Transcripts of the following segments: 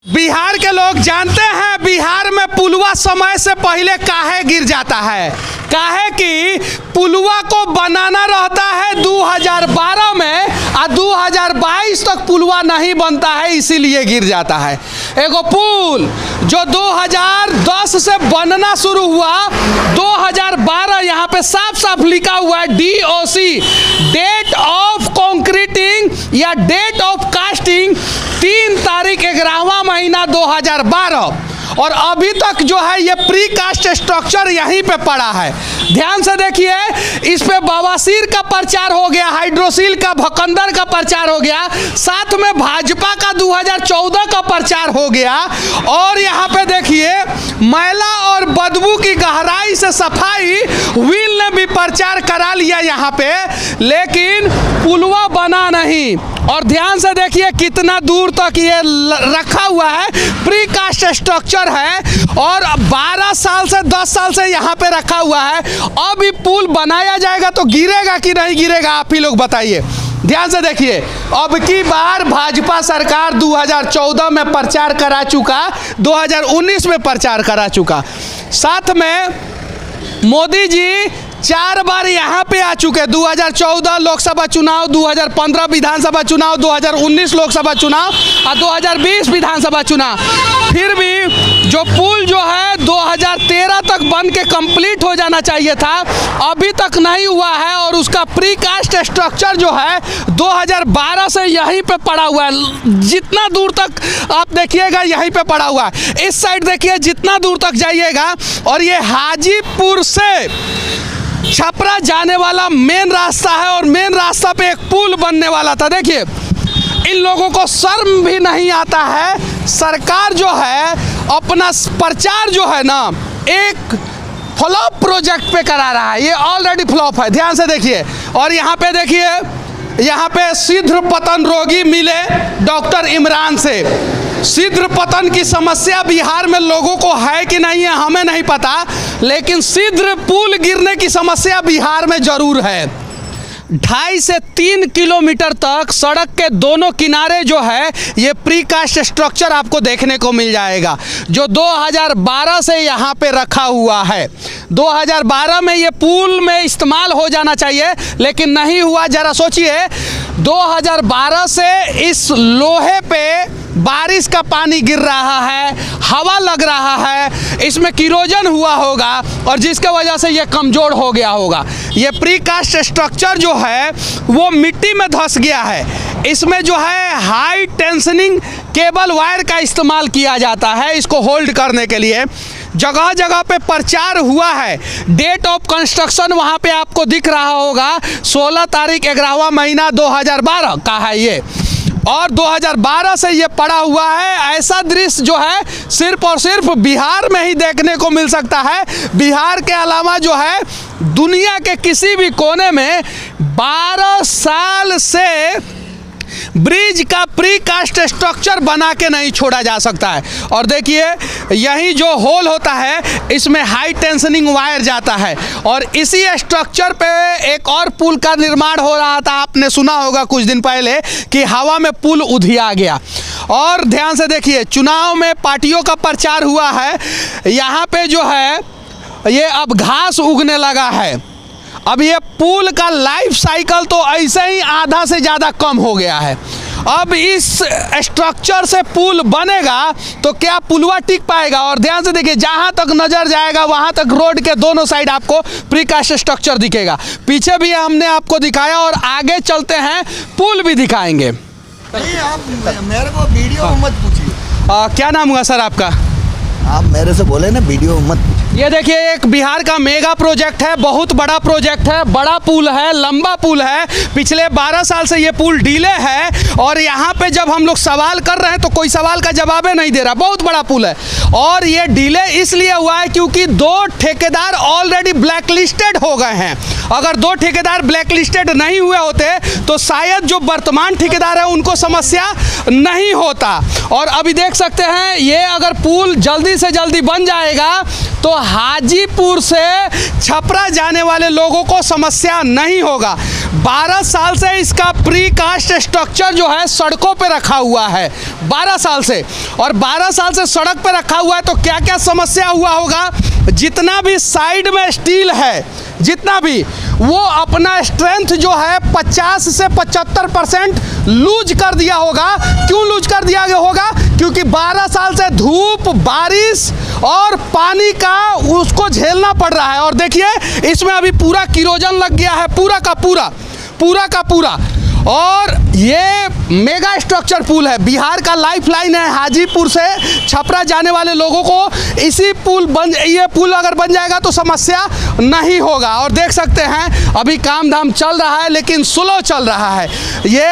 बिहार के लोग जानते हैं बिहार में पुलवा समय से पहले काहे गिर जाता है। काहे कि पुलवा को बनाना रहता है 2012 में और 2022 तक पुलवा नहीं बनता है, इसीलिए गिर जाता है। एगो पुल जो 2010 से बनना शुरू हुआ 2012, यहाँ पे साफ साफ लिखा हुआ है DOC, डेट ऑफ कंक्रीटिंग या डेट ऑफ कास्टिंग 3 तारीख 11वां महीना 2012, और अभी तक जो है ये प्री कास्ट स्ट्रक्चर यहीं पे पड़ा है। ध्यान से देखिए, इस पे बवासीर का प्रचार हो गया, हाइड्रोसिल का, भकंदर का प्रचार हो गया, साथ में भाजपा का 2014 का प्रचार हो गया, और यहाँ पे देखिए मैला और बदबू की गहराई से सफाई व्हील ने भी प्रचार करा लिया यहाँ पे, लेकिन पुलवा बना नहीं। और ध्यान से देखिए कितना दूर तक ये रखा हुआ है, प्री कास्ट स्ट्रक्चर है, और 12 साल से 10 साल से यहाँ पे रखा हुआ है। अब ये पुल बनाया जाएगा तो गिरेगा कि नहीं गिरेगा, आप ही लोग बताइए। ध्यान से देखिए, अब की बार भाजपा सरकार 2014 में प्रचार करा चुका, 2019 में प्रचार करा चुका, साथ में मोदी जी 4 बार यहाँ पे आ चुके। 2014 लोकसभा चुनाव, 2015 विधानसभा चुनाव, 2019 लोकसभा चुनाव और 2020 विधानसभा चुनाव। फिर भी जो पुल जो है 2013 तक बन के कंप्लीट हो जाना चाहिए था, अभी तक नहीं हुआ है, और उसका प्री कास्ट स्ट्रक्चर जो है 2012 से यहीं पे पड़ा हुआ है। जितना दूर तक आप देखिएगा यहीं पे पड़ा हुआ है। इस साइड देखिए जितना दूर तक जाइएगा, और ये हाजीपुर से छपरा जाने वाला मेन रास्ता है, और मेन रास्ता पे एक पुल बनने वाला था। देखिए इन लोगों को शर्म भी नहीं आता है। सरकार जो है अपना प्रचार जो है ना एक फ्लॉप प्रोजेक्ट पे करा रहा है, ये ऑलरेडी फ्लॉप है। ध्यान से देखिए, और यहाँ पे देखिए, यहाँ पे शीघ्र पतन रोगी मिले डॉक्टर इमरान से। शीघ्र पतन की समस्या बिहार में लोगों को है कि नहीं है हमें नहीं पता, लेकिन शीघ्र पुल गिरने की समस्या बिहार में जरूर है। 2.5 से 3 किलोमीटर तक सड़क के दोनों किनारे जो है ये प्री कास्ट स्ट्रक्चर आपको देखने को मिल जाएगा, जो 2012 से यहाँ पे रखा हुआ है। 2012 में ये पुल में इस्तेमाल हो जाना चाहिए, लेकिन नहीं हुआ। जरा सोचिए, 2012 से इस लोहे पे बारिश का पानी गिर रहा है, हवा लग रहा है, इसमें किरोजन हुआ होगा, और जिसके वजह से ये कमज़ोर हो गया होगा। ये प्री कास्ट स्ट्रक्चर जो है वो मिट्टी में धंस गया है। इसमें जो है हाई टेंशनिंग केबल वायर का इस्तेमाल किया जाता है इसको होल्ड करने के लिए। जगह जगह पे प्रचार हुआ है। डेट ऑफ कंस्ट्रक्शन वहाँ पे आपको दिख रहा होगा, 16 तारीख 11वां महीना 2012 का है ये, और 2012 से ये पड़ा हुआ है। ऐसा दृश्य जो है सिर्फ और सिर्फ बिहार में ही देखने को मिल सकता है। बिहार के अलावा जो है दुनिया के किसी भी कोने में 12 साल से ब्रिज का प्री कास्ट स्ट्रक्चर बना के नहीं छोड़ा जा सकता है। और देखिए यही जो होल होता है इसमें हाई टेंशनिंग वायर जाता है, और इसी स्ट्रक्चर पे एक और पुल का निर्माण हो रहा था। आपने सुना होगा कुछ दिन पहले कि हवा में पुल उधिया गया। और ध्यान से देखिए, चुनाव में पार्टियों का प्रचार हुआ है। यहाँ पे जो है ये अब घास उगने लगा है। अब ये पुल का लाइफ साइकिल तो ऐसे ही आधा से ज़्यादा कम हो गया है। अब इस स्ट्रक्चर से पुल बनेगा तो क्या पुलवा टिक पाएगा? और ध्यान से देखिए, जहाँ तक नज़र जाएगा वहाँ तक रोड के दोनों साइड आपको प्री कास्ट स्ट्रक्चर दिखेगा। पीछे भी हमने आपको दिखाया, और आगे चलते हैं पुल भी दिखाएंगे। नहीं, आप मेरे को वीडियो मत पूछिए। क्या नाम हुआ सर आपका? आप मेरे से बोले ना वीडियो मत पूछिए। ये देखिए एक बिहार का मेगा प्रोजेक्ट है, बहुत बड़ा प्रोजेक्ट है, बड़ा पुल है, लंबा पुल है। पिछले 12 साल से ये पुल डीले है, और यहाँ पे जब हम लोग सवाल कर रहे हैं तो कोई सवाल का जवाब नहीं दे रहा। बहुत बड़ा पुल है, और ये डीले इसलिए हुआ है क्योंकि 2 ठेकेदार ऑलरेडी ब्लैक लिस्टेड हो गए हैं। अगर 2 ठेकेदार ब्लैक लिस्टेड नहीं हुए होते तो शायद जो वर्तमान ठेकेदार है उनको समस्या नहीं होता। और अभी देख सकते हैं, ये अगर पुल जल्दी से जल्दी बन जाएगा तो हाजीपुर से छपरा जाने वाले लोगों को समस्या नहीं होगा। 12 साल से इसका प्री कास्ट स्ट्रक्चर जो है सड़कों पे रखा हुआ है, 12 साल से। और 12 साल से सड़क पे रखा हुआ है तो क्या क्या समस्या हुआ होगा। जितना भी साइड में स्टील है, जितना भी, वो अपना स्ट्रेंथ जो है 50 से 75% लूज कर दिया होगा। क्यों लूज कर दिया गया होगा? क्योंकि 12 साल से धूप, बारिश और पानी का उसको झेलना पड़ रहा है। और देखिए इसमें अभी पूरा किरोजन लग गया है, पूरा का पूरा। और ये मेगा स्ट्रक्चर पुल है, बिहार का लाइफलाइन है। हाजीपुर से छपरा जाने वाले लोगों को ये पुल अगर बन जाएगा तो समस्या नहीं होगा। और देख सकते हैं अभी काम धाम चल रहा है, लेकिन स्लो चल रहा है। ये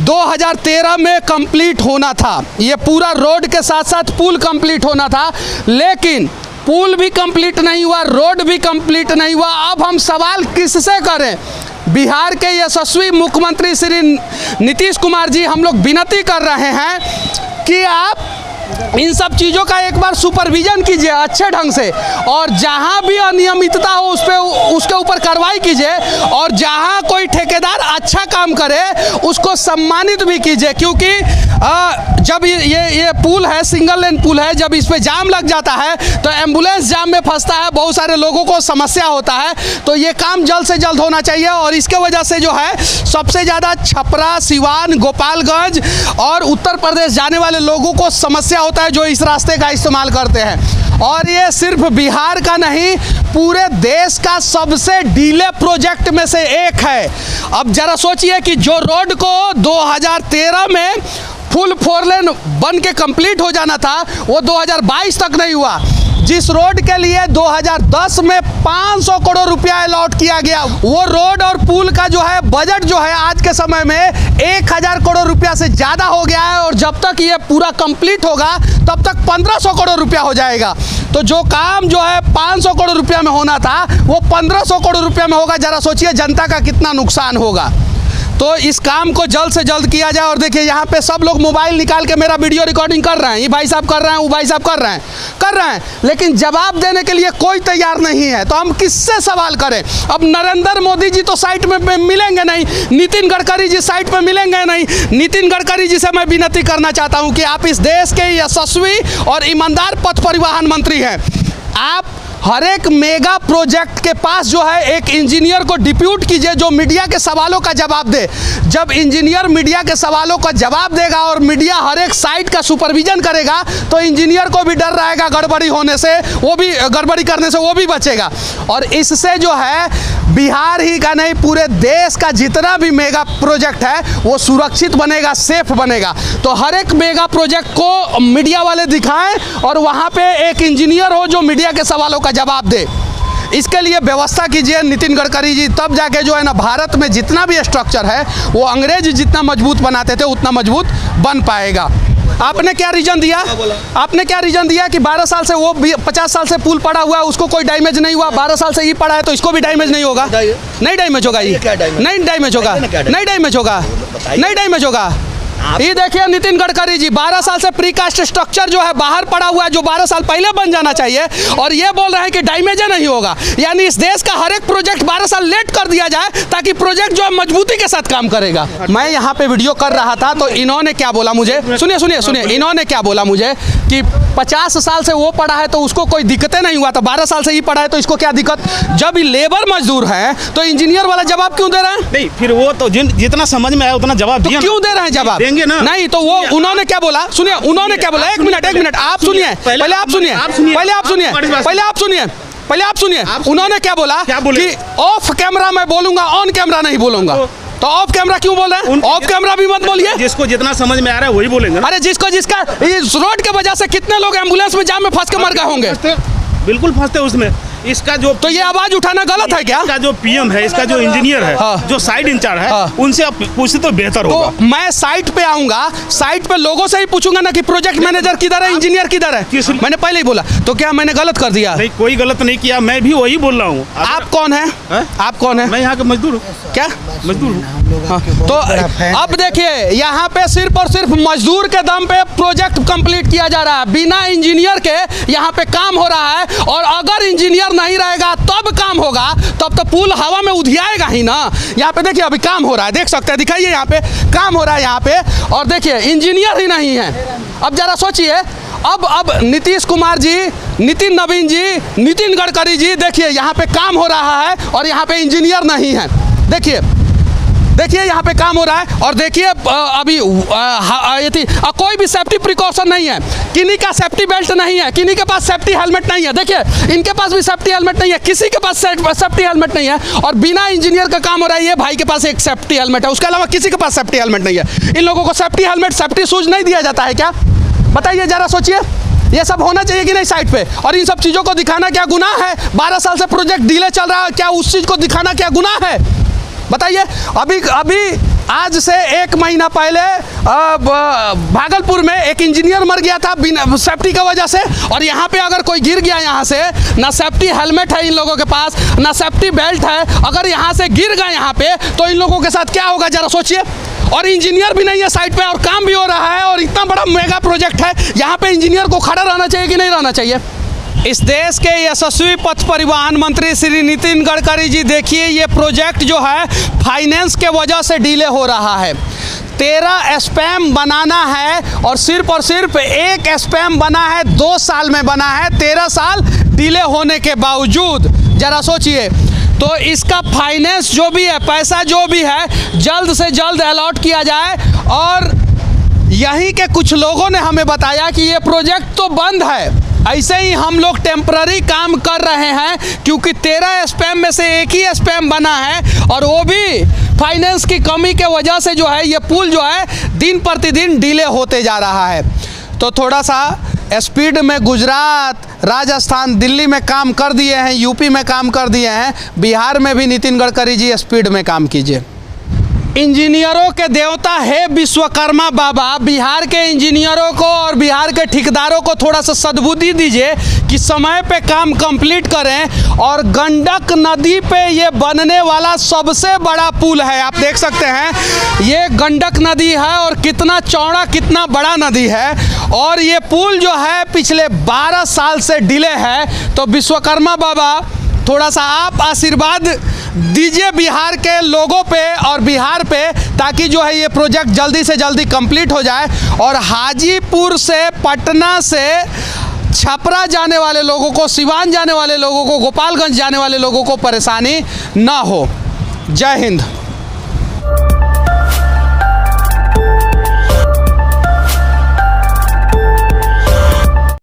2013 में कंप्लीट होना था, ये पूरा रोड के साथ साथ पुल कंप्लीट होना था, लेकिन पुल भी कंप्लीट नहीं हुआ, रोड भी कंप्लीट नहीं हुआ। अब हम सवाल किससे करें? बिहार के यशस्वी मुख्यमंत्री श्री नीतीश कुमार जी, हम लोग विनती कर रहे हैं कि आप इन सब चीज़ों का एक बार सुपरविजन कीजिए अच्छे ढंग से, और जहां भी अनियमितता हो उसके ऊपर कार्रवाई कीजिए, और जहां कोई ठेकेदार अच्छा काम करे उसको सम्मानित भी कीजिए। क्योंकि जब ये पुल है, सिंगल लेन पुल है, जब इस पे जाम लग जाता है तो एम्बुलेंस जाम में फंसता है, बहुत सारे लोगों को समस्या होता है। तो ये काम जल्द से जल्द होना चाहिए। और इसके वजह से जो है सबसे ज़्यादा छपरा, सिवान, गोपालगंज और उत्तर प्रदेश जाने वाले लोगों को समस्या होता है जो इस रास्ते का इस्तेमाल करते हैं। और ये सिर्फ बिहार का नहीं, पूरे देश का सबसे डीले प्रोजेक्ट में से एक है। अब जरा सोचिए कि जो रोड को 2013 में फुल 4 लेन बन के कंप्लीट हो जाना था, वो 2022 तक नहीं हुआ। जिस रोड के लिए 2010 में 500 करोड़ रुपया अलॉट किया गया, वो रोड और पुल का जो है बजट जो है आज के समय में 1000 करोड़ रुपया से ज़्यादा हो गया है। और जब तक ये पूरा कंप्लीट होगा तब तक 1500 करोड़ रुपया हो जाएगा। तो जो काम जो है 500 करोड़ रुपया में होना था वो 1500 करोड़ रुपया में होगा। ज़रा सोचिए जनता का कितना नुकसान होगा। तो इस काम को जल्द से जल्द किया जाए। और देखिए यहाँ पे सब लोग मोबाइल निकाल के मेरा वीडियो रिकॉर्डिंग कर रहे हैं, ये भाई साहब कर रहे हैं, वो भाई साहब कर रहे हैं, लेकिन जवाब देने के लिए कोई तैयार नहीं है। तो हम किससे सवाल करें? अब नरेंद्र मोदी जी तो साइट में मिलेंगे नहीं, नितिन गडकरी जी साइट में मिलेंगे नहीं। नितिन गडकरी जी से मैं विनती करना चाहता हूँ कि आप इस देश के यशस्वी और ईमानदार पथ परिवहन मंत्री हैं, आप हर एक मेगा प्रोजेक्ट के पास जो है एक इंजीनियर को डिप्यूट कीजिए जो मीडिया के सवालों का जवाब दे। जब इंजीनियर मीडिया के सवालों का जवाब देगा और मीडिया हर एक साइट का सुपरविजन करेगा तो इंजीनियर को भी डर रहेगा गड़बड़ी होने से, वो भी गड़बड़ी करने से वो भी बचेगा। और इससे जो है बिहार ही का नहीं, पूरे देश का जितना भी मेगा प्रोजेक्ट है वो सुरक्षित बनेगा, सेफ बनेगा। तो हर एक मेगा प्रोजेक्ट को मीडिया वाले दिखाएं और वहाँ पे एक इंजीनियर हो जो मीडिया के सवालों का जवाब दे। इसके लिए व्यवस्था कीजिए नितिन गडकरी जी, तब जाके जो है ना भारत में जितना भी स्ट्रक्चर है वो अंग्रेज जितना मजबूत बनाते थे उतना मजबूत बन पाएगा। आपने क्या रीजन दिया? आपने क्या रीजन दिया कि 12 साल से वो 50 साल से पुल पड़ा हुआ है उसको कोई डैमेज नहीं हुआ, 12 साल से ये पड़ा है तो इसको भी डैमेज नहीं होगा? नहीं डैमेज होगा, ये नहीं डैमेज होगा, नहीं डैमेज होगा, नहीं डैमेज होगा। ये देखिए नितिन गडकरी जी 12 साल से प्रीकास्ट स्ट्रक्चर जो है बाहर पड़ा हुआ है जो 12 साल पहले बन जाना चाहिए, और ये बोल रहे हैं कि डैमेज नहीं होगा। यानी इस देश का हर एक प्रोजेक्ट 12 साल लेट कर दिया जाए ताकि प्रोजेक्ट जो है मजबूती के साथ काम करेगा। मैं यहाँ पे वीडियो कर रहा था तो इन्होंने क्या बोला मुझे, सुनिए, इन्होंने क्या बोला मुझे कि 50 साल से वो पड़ा है तो उसको कोई दिक्कतें नहीं हुआ, तो 12 साल से ये पड़ा है तो इसको क्या दिक्कत? जब ये लेबर मजदूर है तो इंजीनियर वाला जवाब क्यों दे रहे हैं? नहीं, फिर वो तो जितना समझ में आया उतना जवाब दिया, क्यों दे रहे हैं जवाब? देंगे ना। नहीं तो वो उन्होंने क्या बोला, सुनिए उन्होंने क्या बोला, एक मिनट आप सुनिए, पहले आप सुनिए, उन्होंने क्या बोला कि ऑफ कैमरा मैं बोलूंगा, ऑन कैमरा नहीं बोलूंगा। तो ऑफ कैमरा क्यों बोल रहे हैं? ऑफ कैमरा भी मत बोलिए, जिसको जितना समझ में आ रहा है वही बोलेंगे। अरे जिसका इस रोड के वजह से कितने लोग एम्बुलेंस में जाम में फंस के मर गए होंगे? बिल्कुल फंसते उसमें। इसका जो तो ये आवाज उठाना गलत है क्या? इसका जो पीएम है, इसका जो इंजीनियर है, जो साइड इंचार्ज है, उनसे आप पूछते तो बेहतर होगा। तो मैं साइट पे आऊंगा, साइट पे लोगों से ही पूछूंगा ना कि प्रोजेक्ट मैनेजर किधर है, इंजीनियर किधर है। मैंने पहले ही बोला, तो क्या मैंने गलत कर दिया? नहीं, कोई गलत नहीं किया, मैं भी वही बोल रहा हूँ। आप कौन है? आप कौन है? मैं यहाँ का मजदूर हूँ। क्या मजदूर हूँ? लोग आपके तो बहुत बड़ा फैन अब है। देखिए यहाँ पे सिर्फ और सिर्फ मजदूर के दम पे प्रोजेक्ट कंप्लीट किया जा रहा है, बिना इंजीनियर के यहाँ पे काम हो रहा है। और अगर इंजीनियर नहीं रहेगा तब काम होगा, तब तो पुल हवा में उधियाएगा ही ना। यहाँ पे देखिए अभी काम हो रहा है, देख सकते हैं, दिखाइए यहाँ पे काम हो रहा है यहाँ पे। और देखिए इंजीनियर ही नहीं है। अब जरा सोचिए, अब नीतीश कुमार जी, नितिन नवीन जी, नितिन गडकरी जी, देखिए यहाँ पे काम हो रहा है और यहाँ पे इंजीनियर नहीं है। देखिए यहाँ पे काम हो रहा है और देखिए अभी कोई भी सेफ्टी प्रिकॉशन नहीं है, किन्हीं का सेफ्टी बेल्ट नहीं है, किन्हीं के पास सेफ्टी हेलमेट नहीं है। देखिए इनके पास भी सेफ्टी हेलमेट नहीं है, किसी के पास सेफ्टी हेलमेट नहीं है और बिना इंजीनियर का काम हो रहा है। ये भाई के पास एक सेफ्टी हेलमेट है, उसके अलावा किसी के पास सेफ्टी हेलमेट नहीं है। इन लोगों को सेफ्टी हेलमेट, सेफ्टी शूज नहीं दिया जाता है क्या? बताइए जरा सोचिए, ये सब होना चाहिए कि नहीं साइड पे? और इन सब चीज़ों को दिखाना क्या गुनाह है? 12 साल से प्रोजेक्ट डिले चल रहा है, क्या उस चीज़ को दिखाना क्या गुनाह है? बताइए। अभी आज से 1 महीना पहले भागलपुर में एक इंजीनियर मर गया था बिना सेफ्टी की वजह से। और यहाँ पे अगर कोई गिर गया यहाँ से, ना सेफ्टी हेलमेट है इन लोगों के पास, ना सेफ्टी बेल्ट है, अगर यहाँ से गिर गए यहाँ पे तो इन लोगों के साथ क्या होगा जरा सोचिए। और इंजीनियर भी नहीं है साइड पे और काम भी हो रहा है और इतना बड़ा मेगा प्रोजेक्ट है, यहाँ पे इंजीनियर को खड़ा रहना चाहिए कि नहीं रहना चाहिए? इस देश के यशस्वी पथ परिवहन मंत्री श्री नितिन गडकरी जी, देखिए ये प्रोजेक्ट जो है फाइनेंस के वजह से डिले हो रहा है। 13 स्पैम बनाना है और सिर्फ एक स्पैम बना है, 2 साल में बना है, 13 साल डिले होने के बावजूद। जरा सोचिए, तो इसका फाइनेंस जो भी है, पैसा जो भी है, जल्द से जल्द अलॉट किया जाए। और यहीं के कुछ लोगों ने हमें बताया कि ये प्रोजेक्ट तो बंद है, ऐसे ही हम लोग टेम्पररी काम कर रहे हैं, क्योंकि 13 स्पैम में से एक ही स्पैम बना है और वो भी फाइनेंस की कमी के वजह से जो है ये पुल जो है दिन प्रतिदिन डिले होते जा रहा है। तो थोड़ा सा स्पीड में गुजरात, राजस्थान, दिल्ली में काम कर दिए हैं, यूपी में काम कर दिए हैं, बिहार में भी नितिन गडकरी जी स्पीड में काम कीजिए। इंजीनियरों के देवता है विश्वकर्मा बाबा, बिहार के इंजीनियरों को और बिहार के ठेकेदारों को थोड़ा सा सद्बुद्धि दीजिए कि समय पे काम कंप्लीट करें। और गंडक नदी पे ये बनने वाला सबसे बड़ा पुल है, आप देख सकते हैं ये गंडक नदी है और कितना चौड़ा, कितना बड़ा नदी है। और ये पुल जो है पिछले 12 साल से डिले है। तो विश्वकर्मा बाबा थोड़ा सा आप आशीर्वाद दीजिए बिहार के लोगों पे और बिहार पे, ताकि जो है ये प्रोजेक्ट जल्दी से जल्दी कंप्लीट हो जाए और हाजीपुर से, पटना से छपरा जाने वाले लोगों को, सिवान जाने वाले लोगों को, गोपालगंज जाने वाले लोगों को परेशानी ना हो। जय हिंद।